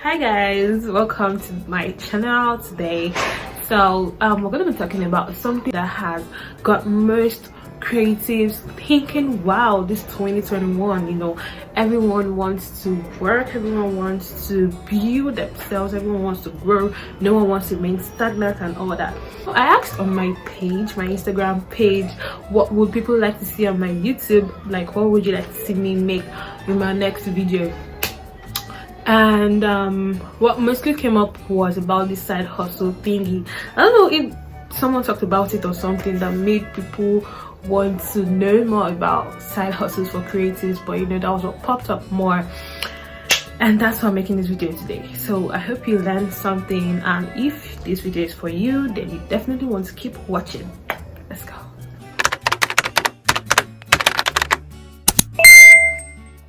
Hi guys, welcome to my channel today. So we're going to be talking about something that has got most creatives thinking, wow, this 2021, everyone wants to work, everyone wants to build themselves, everyone wants to grow, no one wants to remain stagnant and all that. So I asked on my page, my Instagram page, what would people like to see on my YouTube, like what would you like to see me make in my next video. And what mostly came up was about this side hustle thingy. I don't know if someone talked about it or something that made people want to know more about side hustles for creatives, but that was what popped up more, and that's why I'm making this video today. So I hope you learned something, and if this video is for you, then you definitely want to keep watching. Let's go.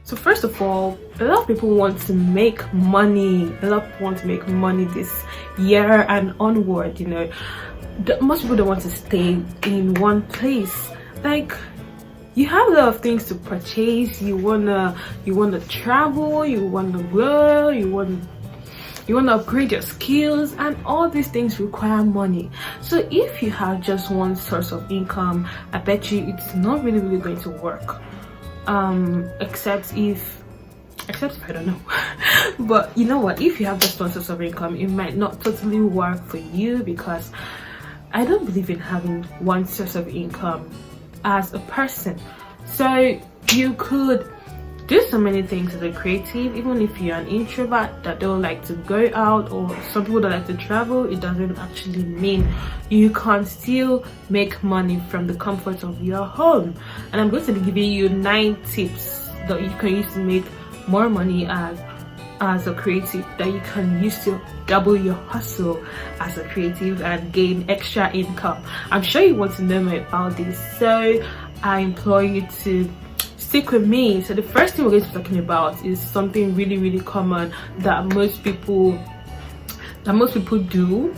So first of all, a lot of people want to make money. A lot of people want to make money this year and onward. Most people don't want to stay in one place. Like, you have a lot of things to purchase. You wanna travel. You wanna grow. You wanna upgrade your skills, and all these things require money. So if you have just one source of income, I bet you it's not really going to work. Except if I don't know. But you know what, if you have just one source of income, it might not totally work for you, because I don't believe in having one source of income as a person. So you could do so many things as a creative. Even if you're an introvert that don't like to go out, or some people that like to travel, it doesn't actually mean you can't still make money from the comfort of your home. And I'm going to be giving you 9 tips that you can use to make more money as a creative, that you can use to double your hustle as a creative and gain extra income. I'm sure you want to know more about this, so I implore you to stick with me. So the first thing we're going to be talking about is something really common that most people do.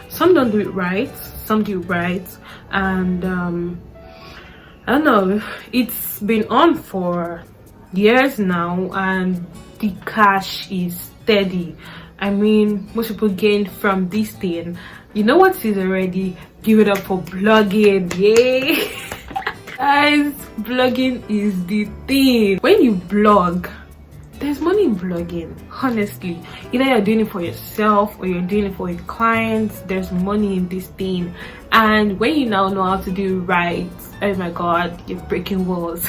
Some don't do it right, some do it right, and I don't know, it's been on for years now, and the cash is steady. I mean, most people gain from this thing. You know what is already? Give it up for blogging. Yay! Guys, blogging is the thing. When you blog, there's money in blogging. Honestly, either you're doing it for yourself or you're doing it for your clients, there's money in this thing. And when you now know how to do it right, oh my god, you're breaking walls.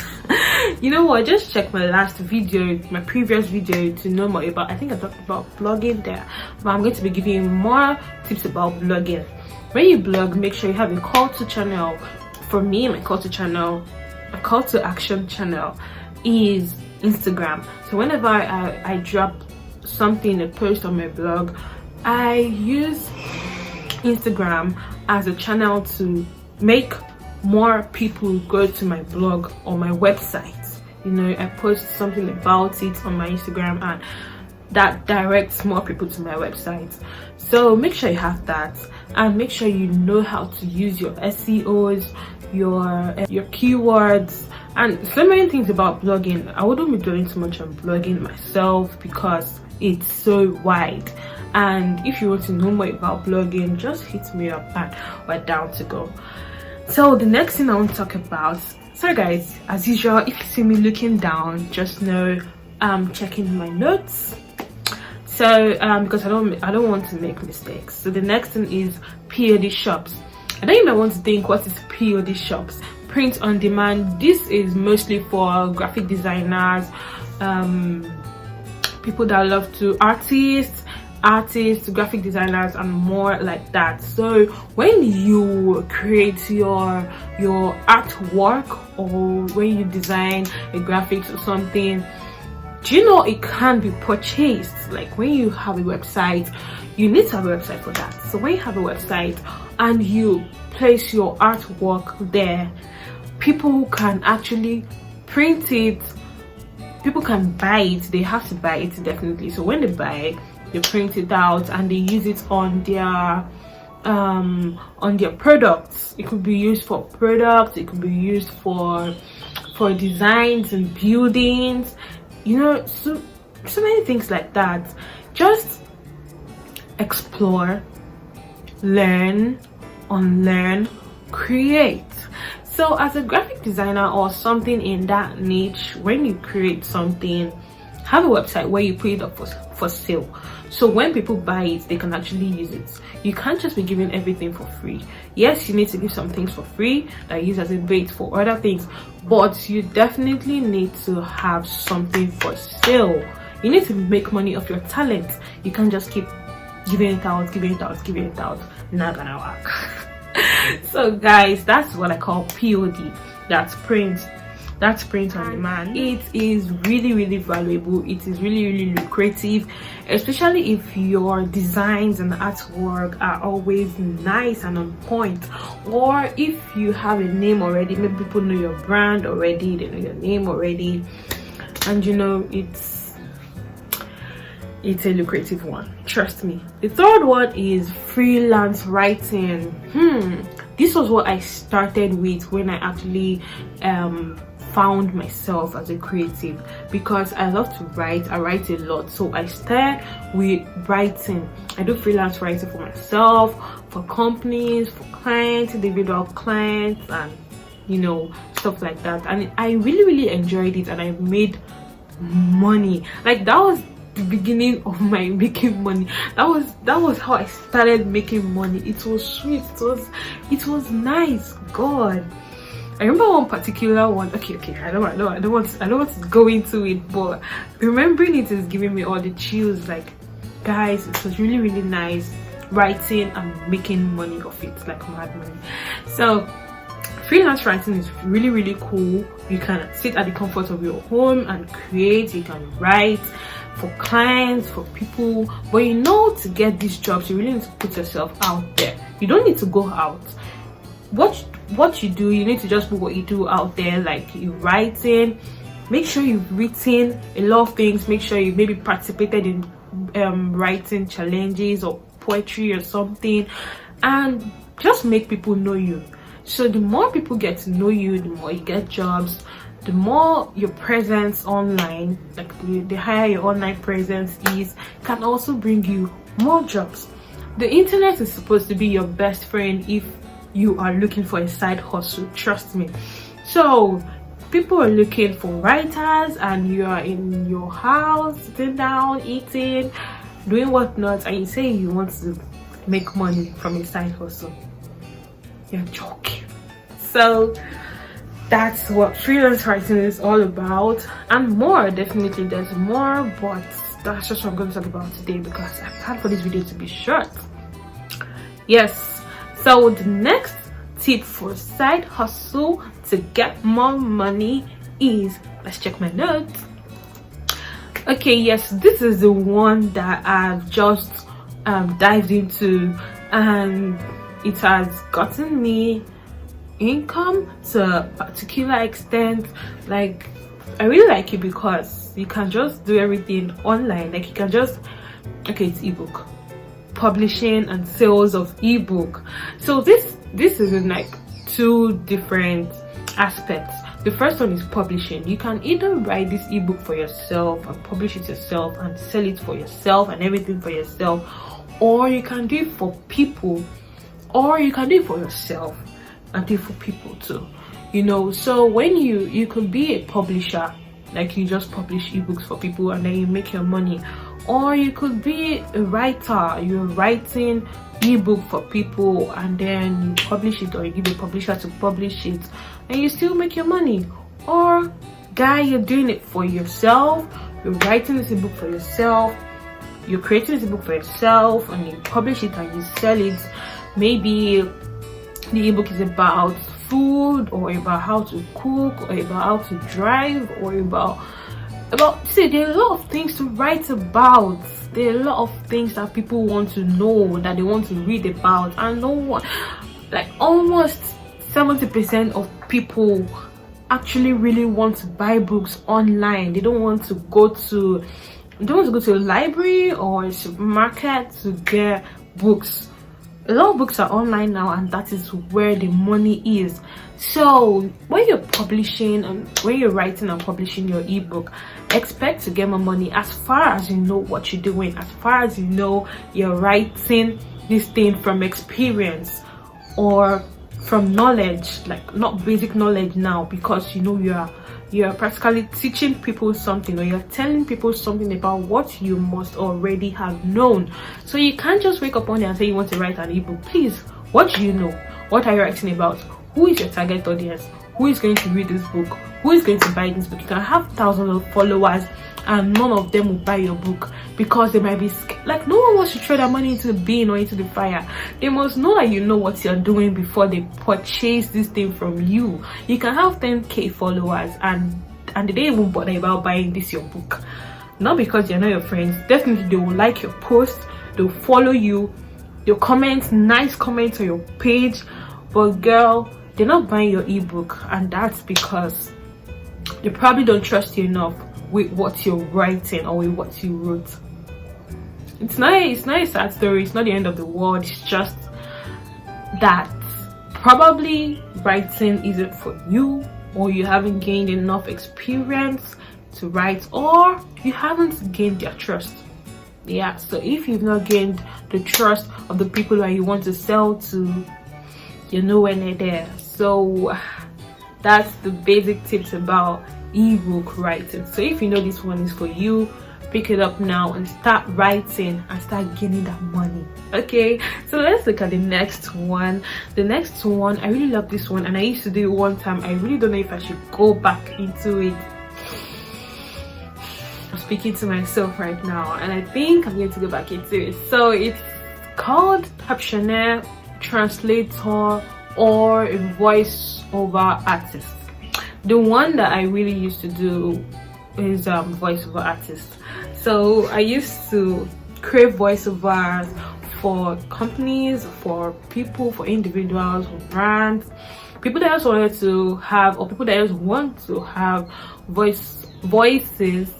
You know what, just check my last video, my previous video, to know more about, I think I talked about blogging there, but I'm going to be giving you more tips about blogging. When you blog, make sure you have a call to channel. For me, my call to action channel is Instagram. So whenever I drop something, a post on my blog, I use Instagram as a channel to make more people go to my blog or my website. I post something about it on my Instagram, and that directs more people to my website. So make sure you have that, and make sure you know how to use your SEOs, your keywords, and so many things about blogging. I wouldn't be doing too much on blogging myself because it's so wide. And if you want to know more about blogging, just hit me up and we're down to go. So the next thing I want to talk about, sorry guys, as usual, if you see me looking down, just know I'm checking my notes. So because I don't want to make mistakes. So the next thing is POD shops. I know you might want to think, what is POD shops? Print on demand. This is mostly for graphic designers, people that love to artists, graphic designers, and more like that. So when you create your artwork, or when you design a graphics or something, do you know it can be purchased? Like when you have a website, you need to have a website for that. So when you have a website and you place your artwork there, people can actually print it, people can buy it. They have to buy it, definitely. So when they buy, they print it out and they use it on their products. It could be used for products, it could be used for designs and buildings. So so many things like that. Just explore, learn, unlearn, create. So as a graphic designer or something in that niche, when you create something, have a website where you put it up for sale. So when people buy it, they can actually use it. You can't just be giving everything for free. Yes, you need to give some things for free that you use as a bait for other things, but you definitely need to have something for sale. You need to make money off your talent. You can't just keep giving it out. Not gonna work. So guys, that's what I call POD. That's print on demand. It is really valuable. It is really lucrative, especially if your designs and artwork are always nice and on point, or if you have a name already. Maybe people know your brand already, they know your name already, and you know it's a lucrative one, trust me. The third one is freelance writing. This was what I started with when I actually found myself as a creative, because I love to write. I write a lot, so I start with writing. I do freelance writing for myself, for companies, for clients, individual clients, and you know, stuff like that. And I really enjoyed it, and I made money. Like, that was the beginning of my making money. That was how I started making money. It was sweet, it was nice. God, I remember one particular one. Okay, I don't want to go into it, but remembering it is giving me all the chills. Like, guys, it was really nice writing and making money off it, like mad money. So freelance writing is really cool. You can sit at the comfort of your home and create. You can write for clients, for people, but you know, to get these jobs, you really need to put yourself out there. You don't need to go out. What you do, you need to just put what you do out there. Like, you writing, make sure you've written a lot of things. Make sure you maybe participated in writing challenges or poetry or something, and just make people know you. So the more people get to know you, the more you get jobs, the more your presence online, like the higher your online presence is, can also bring you more jobs. The internet is supposed to be your best friend if you are looking for a side hustle, trust me. So people are looking for writers, and you are in your house sitting down, eating, doing whatnot, and you say you want to make money from a side hustle. You're joking. So that's what freelance writing is all about, and more. Definitely there's more, but that's just what I'm going to talk about today, because I planned for this video to be short. Yes, so the next tip for side hustle to get more money is, let's check my notes. Okay, yes, this is the one that I've just dived into, and it has gotten me income to a particular extent. Like, I really like it because you can just do everything online. Like, you can just, okay, it's ebook publishing and sales of ebook. So this is in like two different aspects. The first one is publishing. You can either write this ebook for yourself and publish it yourself and sell it for yourself and everything for yourself, or you can do it for people, or you can do it for yourself and do it for people too, you know. So when you could be a publisher, like you just publish ebooks for people and then you make your money, or you could be a writer, you're writing ebook for people and then you publish it, or you give a publisher to publish it and you still make your money. Or guy, you're doing it for yourself, you're writing this ebook for yourself, you're creating this ebook for yourself and you publish it and you sell it. Maybe the ebook is about food, or about how to cook, or about how to drive, or about see, there are a lot of things to write about. There are a lot of things that people want to know, that they want to read about, and no one, like almost 70% of people actually really want to buy books online. They don't want to go to a library or a supermarket to get books. A lot of books are online now, and that is where the money is. So when you're publishing and when you're writing and publishing your ebook, expect to get more money as far as you know what you're doing, as far as you know you're writing this thing from experience or from knowledge, like not basic knowledge now, because you know you're practically teaching people something, or you're telling people something about what you must already have known. So you can't just wake up one day and say you want to write an ebook. Please, what do you know? What are you writing about? Who is your target audience? Who is going to read this book? Who is going to buy this book? You can have thousands of followers and none of them will buy your book because they might be like, no one wants to throw their money into the bin or into the fire. They must know that you know what you're doing before they purchase this thing from you. You can have 10k followers and they don't even bother about buying this your book, not because you're not your friends. Definitely they will like your post, they'll follow you, they'll comment nice comments on your page, but girl, they're not buying your ebook, and that's because they probably don't trust you enough with what you're writing or with what you wrote. It's not a sad story, it's not the end of the world. It's just that probably writing isn't for you, or you haven't gained enough experience to write, or you haven't gained their trust. Yeah, so if you've not gained the trust of the people that you want to sell to, you're nowhere near there. So that's the basic tips about ebook writing. So if you know this one is for you, pick it up now and start writing and start gaining that money. Okay, so let's look at the next one. The next one, I really love this one, and I used to do it one time. I really don't know if I should go back into it. I'm speaking to myself right now, and I think I'm going to go back into it. So it's called captioner, translator, or a voiceover artist. The one that I really used to do is voiceover artist. So I used to create voiceovers for companies, for people, for individuals, for brands, people that just wanted to have, or people that just want to have voices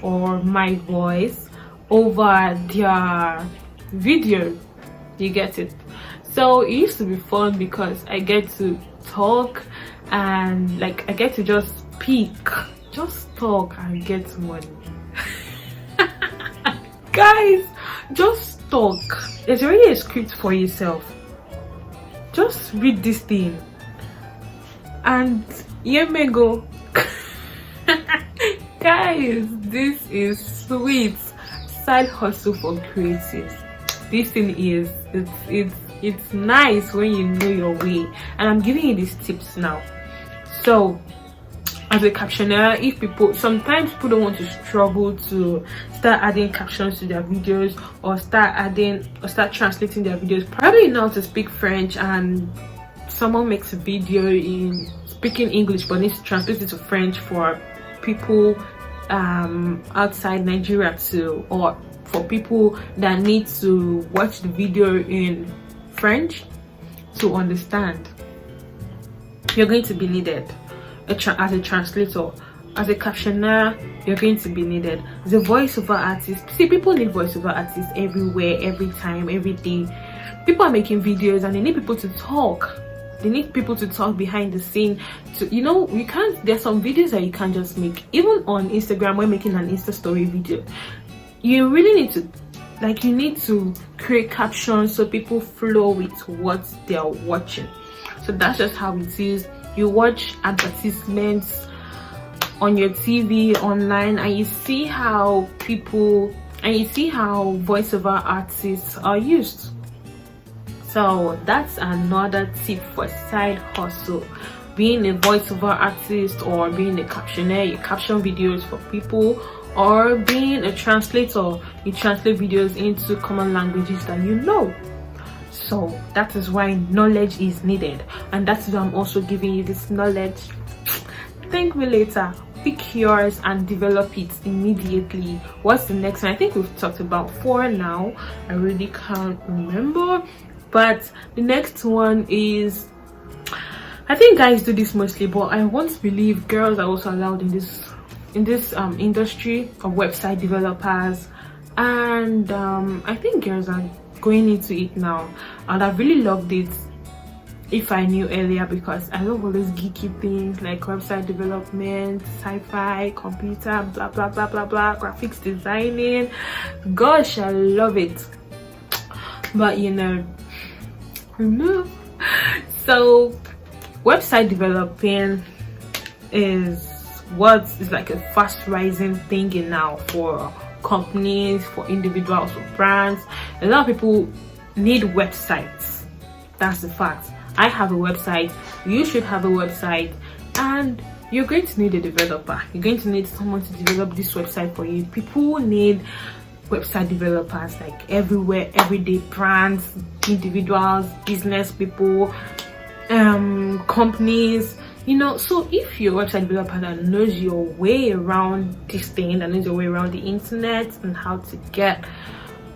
or my voice over their video. You get it? So it used to be fun because I get to talk and like I get to just speak, just talk and get money. Guys, just talk. There's already a script for yourself. Just read this thing and here me go. Guys, this is sweet side hustle for creatives. This thing is it's nice when you know your way, and I'm giving you these tips now. So as a captioner, if sometimes people don't want to struggle to start adding captions to their videos, or start translating their videos, probably know how to speak French, and someone makes a video in speaking English but needs to translate it to French for people outside Nigeria too, or for people that need to watch the video in French to understand. You're going to be needed as a translator, as a captioner. You're going to be needed as a voiceover artist. See, people need voiceover artists everywhere, every time, every day. People are making videos and they need people to talk. They need people to talk behind the scene. To, you know, you can't, there's some videos that you can't just make. Even on Instagram, when making an Insta story video, you really need to, like, you need to create captions so people flow with what they're watching. So that's just how it is. You watch advertisements on your TV, online, and you see how voiceover artists are used. So that's another tip for side hustle. Being a voiceover artist or being a captioner, you caption videos for people, or being a translator, you translate videos into common languages that you know. So that is why knowledge is needed, and that's why I'm also giving you this knowledge. Thank me later. Pick yours and develop it immediately. What's the next one? I think we've talked about 4 now. I really can't remember, but the next one is, I think guys do this mostly, but I want to believe girls are also allowed in this industry of website developers, and I think girls are going into it now. And I really loved it if I knew earlier, because I love all those geeky things like website development, sci-fi, computer, blah blah blah blah blah, graphics designing. Gosh, I love it. But you know, so website developing is what is like a fast rising thing now for companies, for individuals, for brands. A lot of people need websites. That's the fact. I have a website, you should have a website, and you're going to need a developer. You're going to need someone to develop this website for you. People need website developers like everywhere, everyday, brands, individuals, business people, companies, you know. So if you're a website developer that knows your way around this thing, that knows your way around the internet and how to get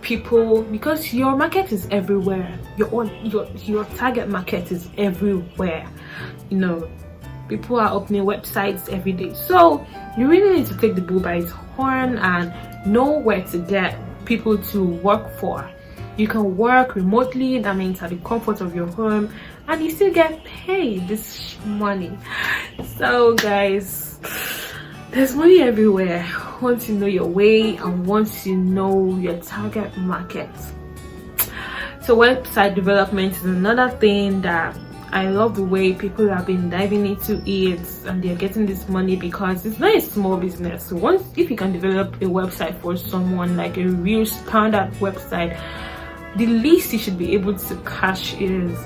people, because your market is everywhere, your target market is everywhere, you know, people are opening websites every day. So you really need to take the bull by its horn and know where to get people to work for. You can work remotely, that means at the comfort of your home, and you still get paid this money. So guys, there's money everywhere once you know your way and once you know your target market. So website development is another thing that I love the way people have been diving into it, and they're getting this money because it's not a small business. So once, if you can develop a website for someone, like a real standard website, the least you should be able to cash is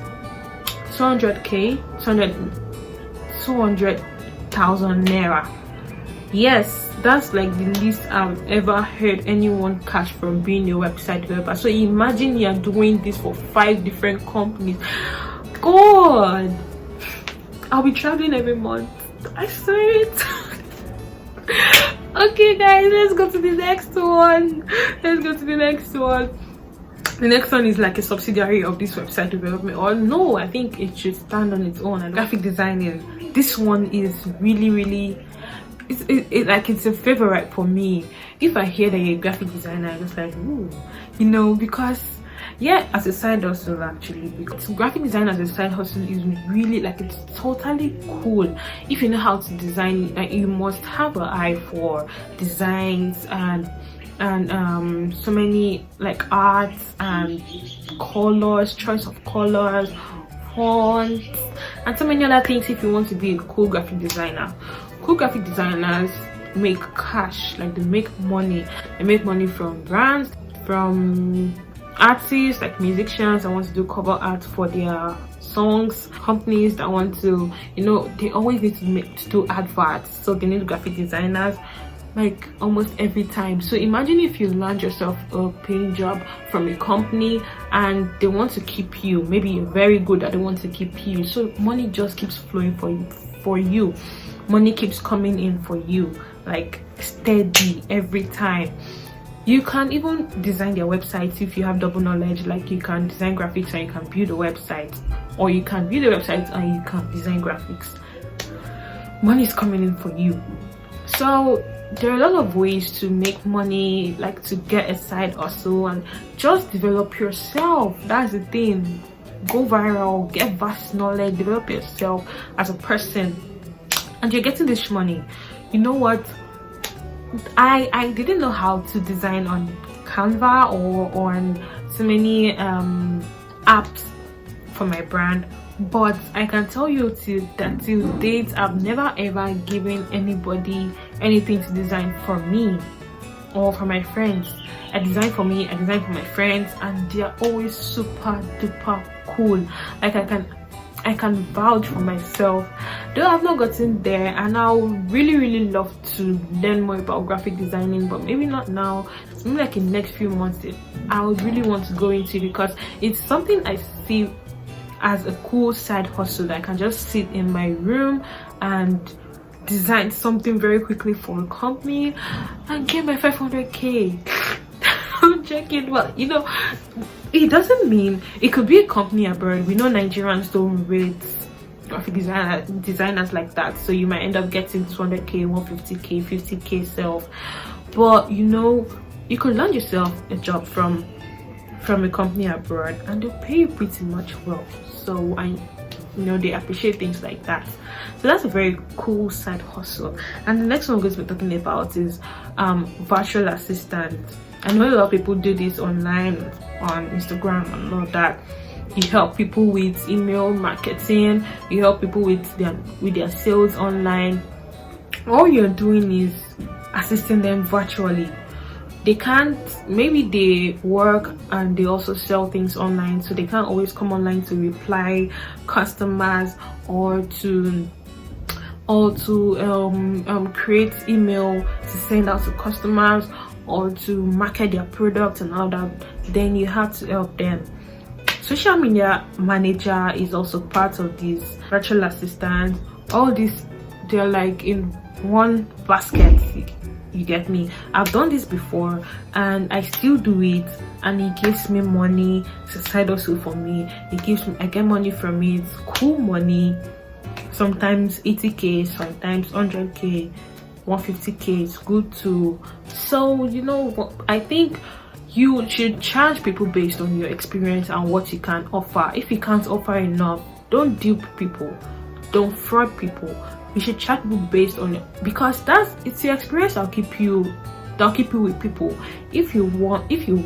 200,000 naira. Yes, that's like the least I've ever heard anyone cash from being a website developer. So imagine you're doing this for 5 different companies. God, I'll be traveling every month, I swear it. Okay guys, let's go to the next one. The next one is like a subsidiary of this website development, or no, I think it should stand on its own. And graphic designing, this one is really it's a favorite for me. If I hear that you're a graphic designer, I'm just like, ooh, you know, because yeah, as a side hustle, actually, because graphic design as a side hustle is really like, it's totally cool. If you know how to design, you must have an eye for designs and so many like arts and colors, choice of colors, fonts, and so many other things if you want to be a cool graphic designer. Cool graphic designers make cash, like they make money. They make money from brands, from artists like musicians that want to do cover art for their songs, companies that want to, you know, they always need to do adverts, so they need graphic designers like almost every time. So imagine if you land yourself a paying job from a company and they want to keep you. Maybe you're very good at, they want to keep you, so money just keeps flowing for you. Money keeps coming in for you, like steady every time. You can even design their websites if you have double knowledge. Like you can design graphics and you can build a website, or you can build a website and you can design graphics. Money is coming in for you. So there are a lot of ways to make money, like to get a side hustle, and just develop yourself. That's the thing. Go viral, get vast knowledge, develop yourself as a person, and you're getting this money. You know what, I didn't know how to design on Canva or on so many apps for my brand, but I can tell you till date, I've never ever given anybody anything to design for me or for my friends. I design for me, I design for my friends, and they're always super duper cool. Like I can vouch for myself, though I've not gotten there, and I would really love to learn more about graphic designing, but maybe not now. It's maybe like in the next few months I would really want to go into, because it's something I see as a cool side hustle that I can just sit in my room and design something very quickly for a company and get my 500k. I'm checking. Well, you know, it doesn't mean it could be a company abroad. We know Nigerians don't rate graphic designers like that, so you might end up getting 200k, 150k, 50k self. But you know, you could land yourself a job from from a company abroad, and they'll pay you pretty much well. So they appreciate things like that. So that's a very cool side hustle. And the next one we're going to be talking about is virtual assistant. I know a lot of people do this online, on Instagram and all that. You help people with email marketing, you help people with their sales online. All you're doing is assisting them virtually. They can't, maybe they work and they also sell things online, so they can't always come online to reply customers or to create email to send out to customers or to market their products and all that. Then you have to help them. Social media manager is also part of this. Virtual assistant, all this, they're like in one basket. You get me? I've done this before and I still do it, and it gives me money. It's a side hustle for me. I get money from it. It's cool money. Sometimes 80k, sometimes 100k, 150k. It's good too. So I think you should charge people based on your experience and what you can offer. If you can't offer enough, don't dupe people, don't fraud people. You should chat people based on it, because it's your experience that'll keep you with people. If you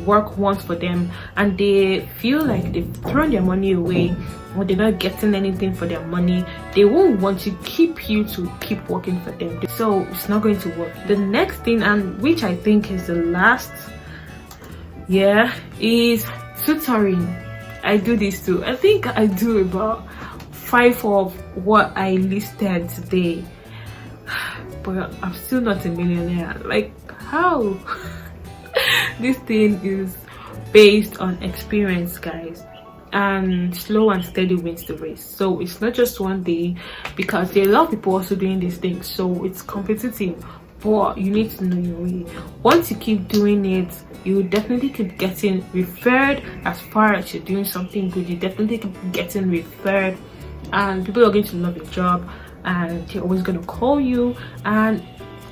work once for them and they feel like they've thrown their money away or they're not getting anything for their money, they won't want to keep you to keep working for them. So it's not going to work. The next thing, and which I think is the last, is tutoring. I do this too. I think I do about 5 of what I listed today, but I'm still not a millionaire. Like, how? This thing is based on experience, guys, and slow and steady wins the race. So it's not just one day, because there are a lot of people also doing these things, so it's competitive, but you need to know your way. Once you keep doing it, you definitely keep getting referred. As far as you're doing something good, you definitely keep getting referred, and people are going to love your job and they're always going to call you. And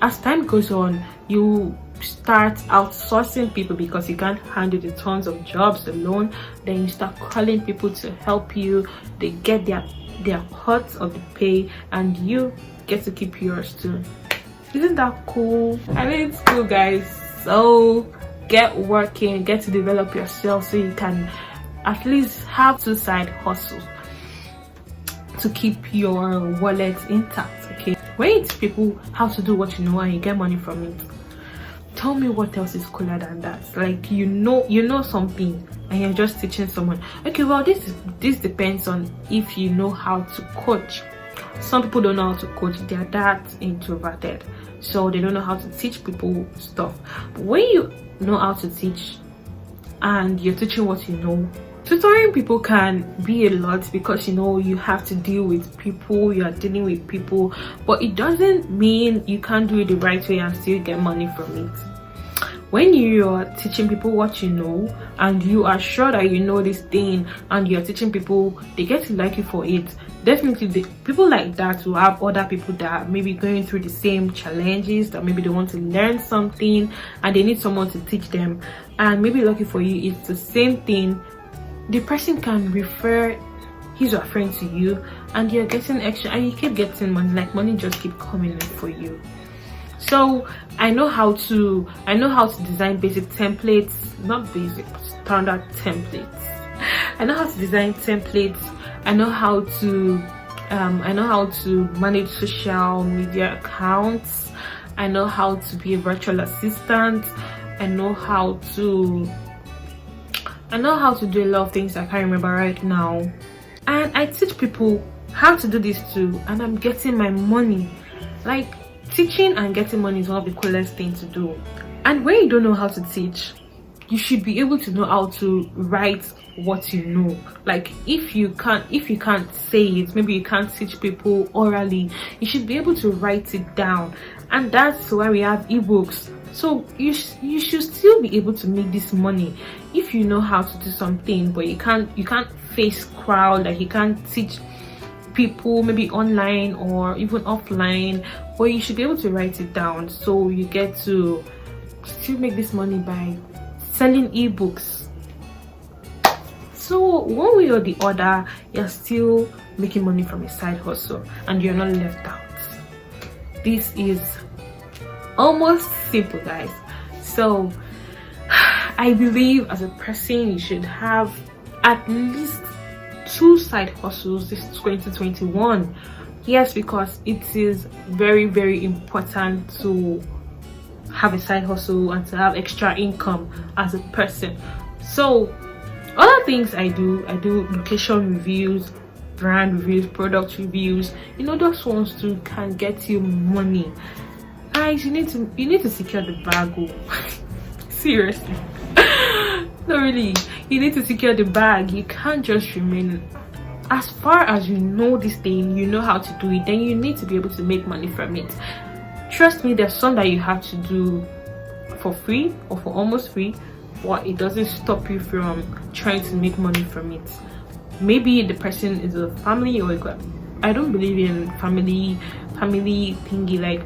as time goes on, you start outsourcing people because you can't handle the tons of jobs alone. Then you start calling people to help you. They get their cut of the pay and you get to keep yours too. Isn't that cool? I mean, it's cool, guys. So get working, get to develop yourself so you can at least have 2 side hustles to keep your wallet intact. Okay, when you teach people how to do what you know and you get money from it, tell me what else is cooler than that. Like, you know something and you're just teaching someone. Okay, well, this depends on if you know how to coach. Some people don't know how to coach. They're that introverted, so they don't know how to teach people stuff. But when you know how to teach and you're teaching what you know, tutoring people can be a lot, because you have to deal with people, you are dealing with people, but it doesn't mean you can't do it the right way and still get money from it. When you are teaching people what you know and you are sure that you know this thing and you're teaching people, they get to like you for it. Definitely people like that will have other people that may be going through the same challenges, that maybe they want to learn something and they need someone to teach them, and maybe lucky for you, it's the same thing. The person can refer his or her friend to you and you're getting extra, and you keep getting money. Like, money just keep coming in for you. So I know how to design basic templates, not basic, standard templates. I know how to design templates. I know how to manage social media accounts. I know how to be a virtual assistant. I know how to do a lot of things I can't remember right now. And I teach people how to do this too, and I'm getting my money. Like, teaching and getting money is one of the coolest things to do. And when you don't know how to teach, you should be able to know how to write what you know. Like, if you can't say it, maybe you can't teach people orally, you should be able to write it down. And that's why we have ebooks. So you should still be able to make this money if you know how to do something, but you can't face crowd. Like, you can't teach people maybe online or even offline, but you should be able to write it down, so you get to still make this money by selling ebooks. So one way or the other, you're still making money from a side hustle and you're not left out. This is almost simple, guys. So I believe as a person you should have at least 2 side hustles this 2021. Yes, because it is very, very important to have a side hustle and to have extra income as a person. So other things I do location reviews, brand reviews, product reviews. You know, those ones too can get you money. Guys, you need to secure the bag. Seriously. No, really, you need to secure the bag. You can't just remain. As far as you know this thing, you know how to do it, then you need to be able to make money from it. Trust me, there's some that you have to do for free or for almost free, but it doesn't stop you from trying to make money from it. Maybe the person is a family, or I don't believe in family thingy. Like,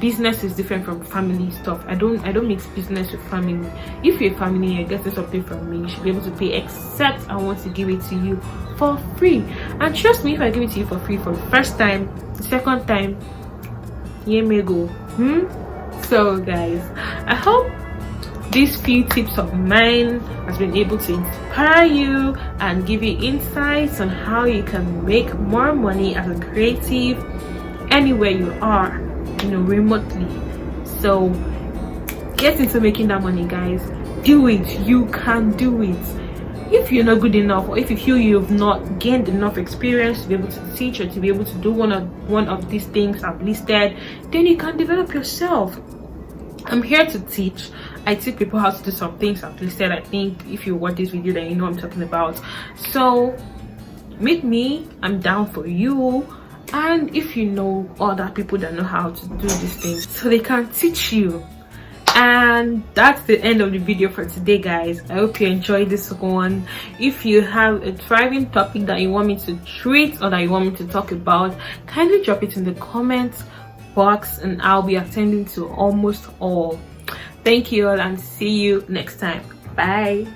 business is different from family stuff. I don't mix business with family. If you're a family and getting something from me, you should be able to pay, except I want to give it to you for free. And trust me, if I give it to you for free for the first time, the second time, you may go. So guys, I hope these few tips of mine has been able to inspire you and give you insights on how you can make more money as a creative anywhere you are, you know, remotely. So get into making that money, guys. Do it. You can do it. If you're not good enough, or if you feel you've not gained enough experience to be able to teach or to be able to do one of these things I've listed, then you can develop yourself. I'm here to teach. I teach people how to do some things I've listed. I think if you watch this video, then you know what I'm talking about. So meet me. I'm down for you. And if you know other people that know how to do these things, so they can teach you. And that's the end of the video for today, guys. I hope you enjoyed this one. If you have a thriving topic that you want me to treat or that you want me to talk about, kindly drop it in the comments box and I'll be attending to almost all. Thank you all and see you next time. Bye.